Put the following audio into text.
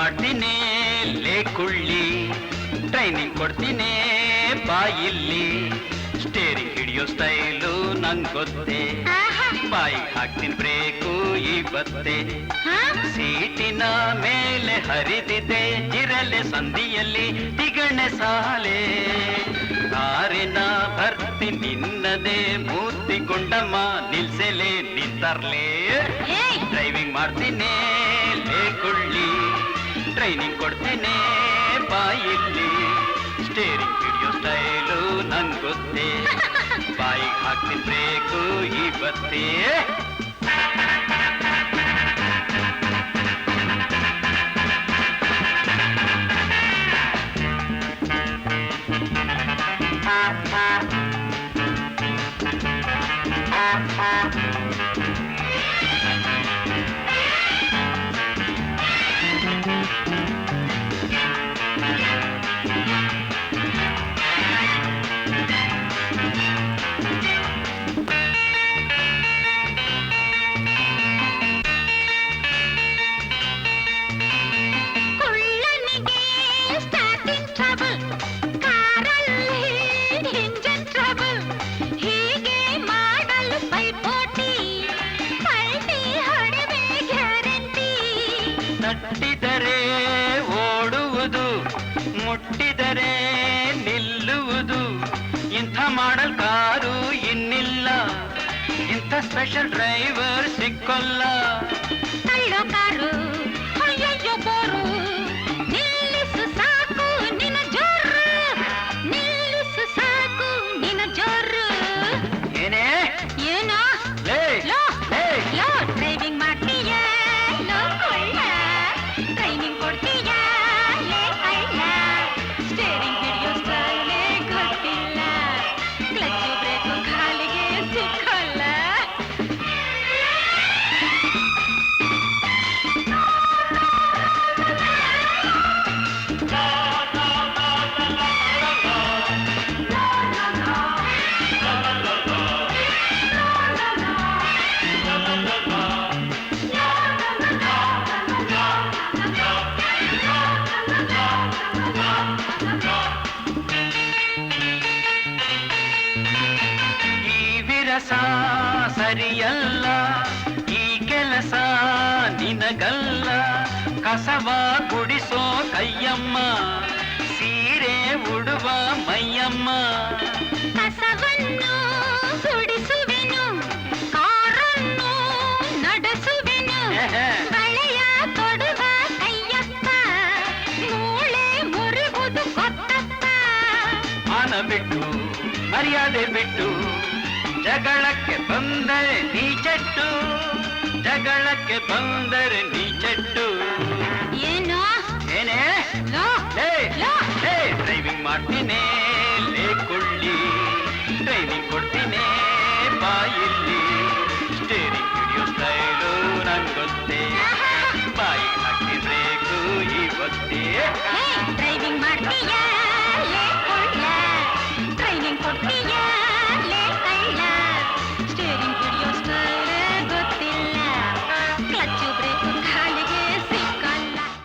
ಮಾಡ್ತೀನಿ ಲೇ ಕುಳ್ಳಿ, ಟ್ರೈನಿಂಗ್ ಕೊಡ್ತೀನಿ ಬಾಯಿಲ್ಲಿ. ಸ್ಟೇರಿಂಗ್ ಹಿಡಿಯೋ ಸ್ಟೈಲು ನಂಗ್ ಗೊತ್ತೇ, ಬಾಯಿಗೆ ಹಾಕ್ತೀನಿ ಬ್ರೇಕು ಇವತ್ತೆ. ಸೀಟಿನ ಮೇಲೆ ಹರಿದಿದೆ ಜಿರಲೆ ಸಂದಿಯಲ್ಲಿ ತಿಗಣೆ ಸಾಲೆ. ಕಾರಿನ ಭರ್ತಿ ನಿನ್ನದೇ ಮೂರ್ತಿಗೊಂಡಮ್ಮ ನಿಲ್ಸೆಲೆ ನಿಂತರ್ಲೆ. ಡ್ರೈವಿಂಗ್ ಮಾಡ್ತೀನಿ ಲೇ ಕುಳ್ಳಿ, ಟ್ರೈನಿಂಗ್ ಕೊಡ್ತೀನಿ ಬಾಯಿಲ್ಲಿ. ಸ್ಟೇರಿಂಗ್ ಹಿಡಿಯೋ ಸ್ಟೈಲು ನಂಗ್ ಗೊತ್ತೇ, ಬಾಯಿಗೆ ಹಾಕ್ತೀನಿ ಬ್ರೇಕು ಇವತ್ತೇ. ತಟ್ಟಿದರೆ ಓಡುವುದು, ಮುಟ್ಟಿದರೆ ನಿಲ್ಲುವುದು, ಇಂಥ ಮಾಡಲ್ ಕಾರು ಇನ್ನಿಲ್ಲ, ಇಂಥ ಸ್ಪೆಷಲ್ ಡ್ರೈವರ್ ಸಿಕ್ಕೊಲ್ಲ. ತಳ್ಳೋ ಕಾರು ಅಯ್ಯಯ್ಯೋ ಬೋರು, ನಿಲ್ಲಿಸು ಸಾಕು ನಿನ್ನ ಜೋರು, ನಿಲ್ಲಿಸು ಸಾಕು ನಿನ್ನ ಜೋರು. ಏನೇ ಏನೋ ಲೇ ಲೋ ಲೇ ಲೋ ಡ್ರೈವಿಂಗ್ ಮಾಡ್ತೀಯ ಲೋ ಕೊಳ್ಳ, ಟ್ರೈನಿಂಗ್ ಕೊಡ್ತೀಯ ಲೇ ಕಳ್ಳ. ಸ್ಟೇರಿಂಗ್ ಹಿಡಿಯೋ ಸ್ಟೈಲೇ ಗೊತ್ತಿಲ್ಲ, ಕ್ಲಚ್ಚು ಬ್ರೇಕು ಕಾಲಿಗೆ ಸಿಕ್ಕೋಲ್ಲ. ಸರಿಯಲ್ಲ ಈ ಕೆಲಸ ನಿನಗಲ್ಲ, ಕಸವ ಗುಡಿಸೋ ಕೈಯಮ್ಮ, ಸೀರೆ ಉಡುವ ಮೈಯಮ್ಮ. ಕಸವನ್ನು ಗುಡಿಸುವೆನು, ಕಾರನ್ನು ನಡೆಸುವೆನು, ಬಳೆಯ ತೊಡುವ ಕೈಯಪ್ಪ, ಮೂಳೆ ಮುರಿವುದು ಗೊತ್ತಪ್ಪ. ಮಾನ ಬಿಟ್ಟು ಮರ್ಯಾದೆ ಬಿಟ್ಟು ಜಗಳಕ್ಕೆ ಬಂದರೆ ನೀ ಚೆಟ್ಟು, ಜಗಳಕ್ಕೆ ಬಂದರೆ ನೀ ಚೆಟ್ಟು. ಏನೋ ಏನೇ ಲೋ ಲೇ ಲೋ ಲೇ ಡ್ರೈವಿಂಗ್ ಮಾಡ್ತೀನಿ ಲೇ ಕುಳ್ಳಿ, ಟ್ರೈನಿಂಗ್ ಕೊಡ್ತೀನಿ ಬಾಯಿಲ್ಲಿ. ಸ್ಟೇರಿಂಗ್ ಹಿಡಿಯೋ ಸ್ಟೈಲು ನಂಗೆ ಗೊತ್ತೇ, ಬಾಯಿಗೆ ಹಾಕಿ ಬ್ರೇಕು ಇವತ್ತೇ. ಡ್ರೈವಿಂಗ್ ಮಾಡ್ತೀಯ